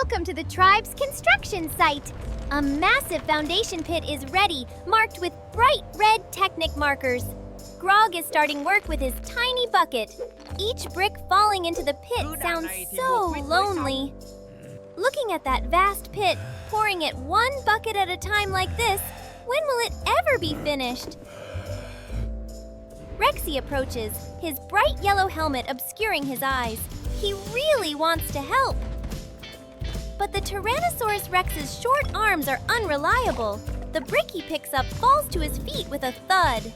Welcome to the tribe's construction site. A massive foundation pit is ready, marked with bright red Technic markers. Grog is starting work with his tiny bucket. Each brick falling into the pit sounds so lonely. Looking at that vast pit, pouring it one bucket at a time like this, when will it ever be finished? Rexy approaches, his bright yellow helmet obscuring his eyes. He really wants to help. But the Tyrannosaurus Rex's short arms are unreliable. The brick he picks up falls to his feet with a thud.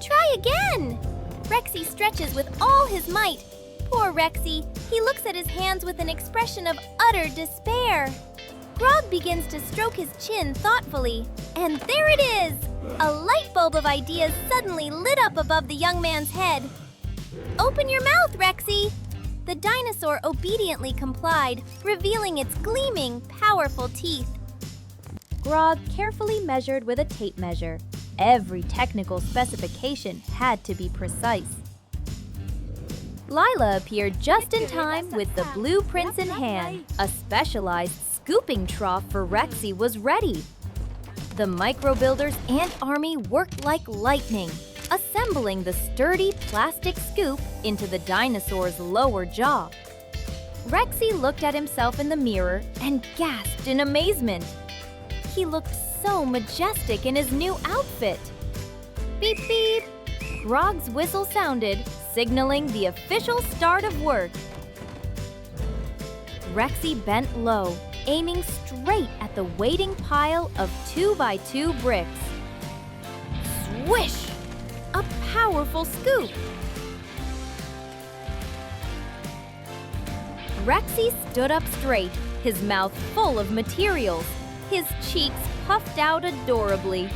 Try again! Rexy stretches with all his might. Poor Rexy, he looks at his hands with an expression of utter despair. Grog begins to stroke his chin thoughtfully. And there it is! A light bulb of ideas suddenly lit up above the young man's head. Open your mouth, Rexy! The dinosaur obediently complied, revealing its gleaming, powerful teeth. Grog carefully measured with a tape measure. Every technical specification had to be precise. Lila appeared just in time with the blueprints in hand. A specialized scooping trough for Rexy was ready. The micro-builder's ant army worked like lightning, assembling the sturdy plastic scoop into the dinosaur's lower jaw. Rexy looked at himself in the mirror and gasped in amazement. He looked so majestic in his new outfit. Beep beep! Grog's whistle sounded, signaling the official start of work. Rexy bent low, aiming straight at the waiting pile of 2x2 bricks. Swish! A powerful scoop! Rexy stood up straight, his mouth full of materials, his cheeks puffed out adorably.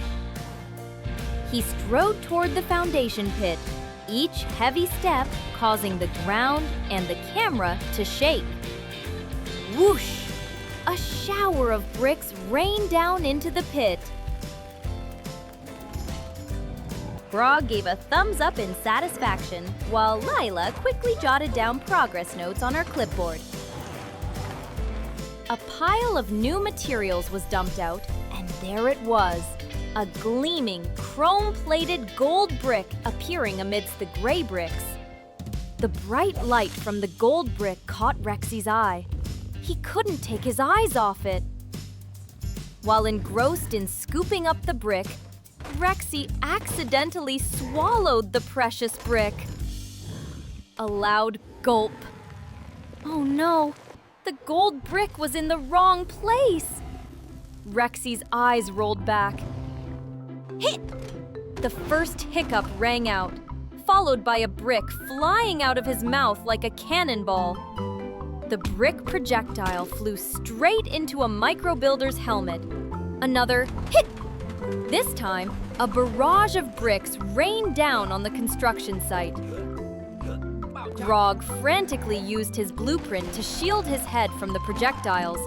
He strode toward the foundation pit, each heavy step causing the ground and the camera to shake. Whoosh! A shower of bricks rained down into the pit. Grog gave a thumbs up in satisfaction, while Lila quickly jotted down progress notes on her clipboard. A pile of new materials was dumped out, and there it was, a gleaming, chrome-plated gold brick appearing amidst the gray bricks. The bright light from the gold brick caught Rexy's eye. He couldn't take his eyes off it. While engrossed in scooping up the brick, Rexy accidentally swallowed the precious brick. A loud gulp. Oh no, the gold brick was in the wrong place. Rexy's eyes rolled back. Hit! The first hiccup rang out, followed by a brick flying out of his mouth like a cannonball. The brick projectile flew straight into a micro-builder's helmet. Another hit! This time, a barrage of bricks rained down on the construction site. Grog frantically used his blueprint to shield his head from the projectiles.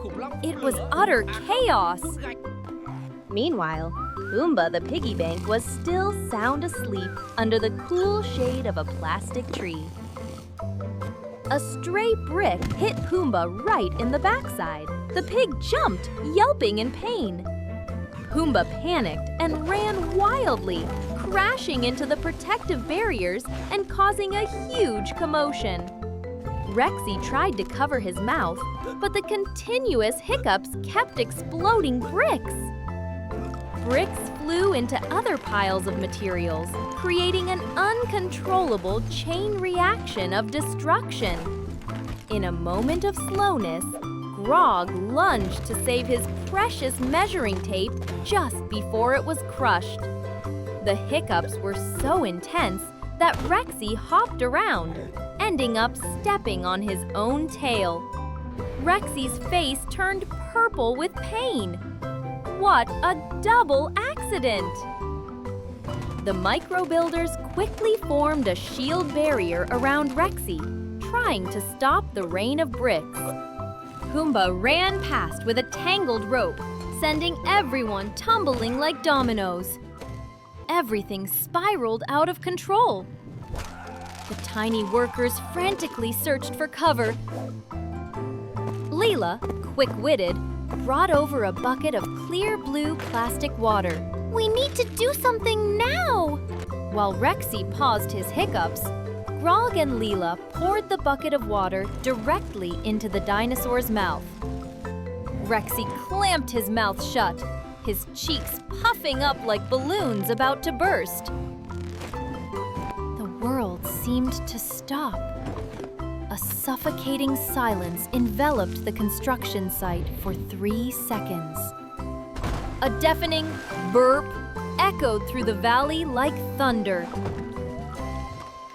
It was utter chaos. Meanwhile, Pumbaa the piggy bank was still sound asleep under the cool shade of a plastic tree. A stray brick hit Pumbaa right in the backside. The pig jumped, yelping in pain. Pumbaa panicked and ran wildly, crashing into the protective barriers and causing a huge commotion. Rexy tried to cover his mouth, but the continuous hiccups kept exploding bricks. Bricks flew into other piles of materials, creating an uncontrollable chain reaction of destruction. In a moment of slowness, Grog lunged to save his precious measuring tape just before it was crushed. The hiccups were so intense that Rexy hopped around, ending up stepping on his own tail. Rexy's face turned purple with pain. What a double accident! The micro-builders quickly formed a shield barrier around Rexy, trying to stop the rain of bricks. Pumbaa ran past with a tangled rope, sending everyone tumbling like dominoes. Everything spiraled out of control. The tiny workers frantically searched for cover. Leela, quick-witted, brought over a bucket of clear blue plastic water. We need to do something now! While Rexy paused his hiccups, Grog and Leela poured the bucket of water directly into the dinosaur's mouth. Rexy clamped his mouth shut, his cheeks puffing up like balloons about to burst. The world seemed to stop. A suffocating silence enveloped the construction site for 3 seconds. A deafening burp echoed through the valley like thunder.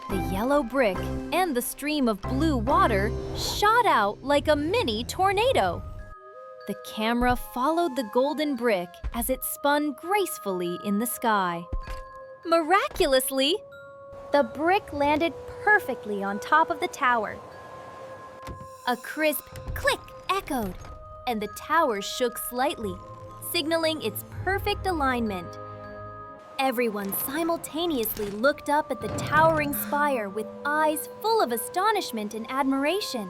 The yellow brick and the stream of blue water shot out like a mini tornado. The camera followed the golden brick as it spun gracefully in the sky. Miraculously, The brick landed perfectly on top of the tower. A crisp click echoed, and the tower shook slightly, signaling its perfect alignment. Everyone simultaneously looked up at the towering spire with eyes full of astonishment and admiration.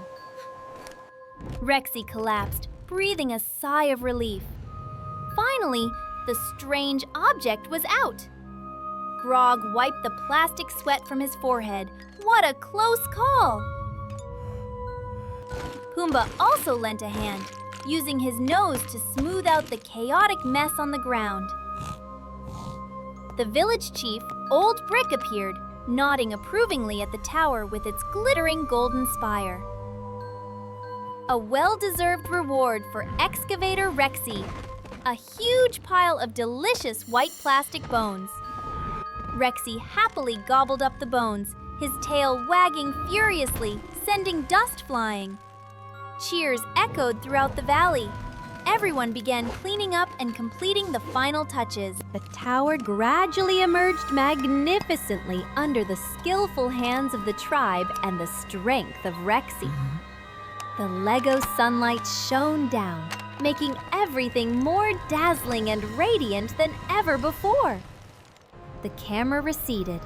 Rexy collapsed, breathing a sigh of relief. Finally, the strange object was out. Grog wiped the plastic sweat from his forehead. What a close call! Pumbaa also lent a hand, using his nose to smooth out the chaotic mess on the ground. The village chief, Old Brick, appeared, nodding approvingly at the tower with its glittering golden spire. A well-deserved reward for Excavator Rexy, a huge pile of delicious white plastic bones. Rexy happily gobbled up the bones, his tail wagging furiously, sending dust flying. Cheers echoed throughout the valley. Everyone began cleaning up and completing the final touches. the tower gradually emerged magnificently under the skillful hands of the tribe and the strength of Rexy. The Lego sunlight shone down, making everything more dazzling and radiant than ever before. The camera receded,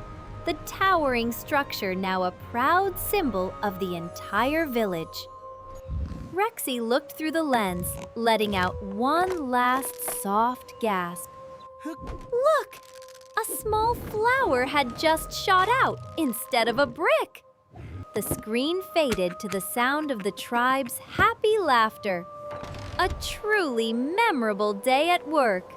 the towering structure now a proud symbol of the entire village. Rexy looked through the lens, letting out one last soft gasp. Look! A small flower had just shot out instead of a brick. The screen faded to the sound of the tribe's happy laughter. A truly memorable day at work.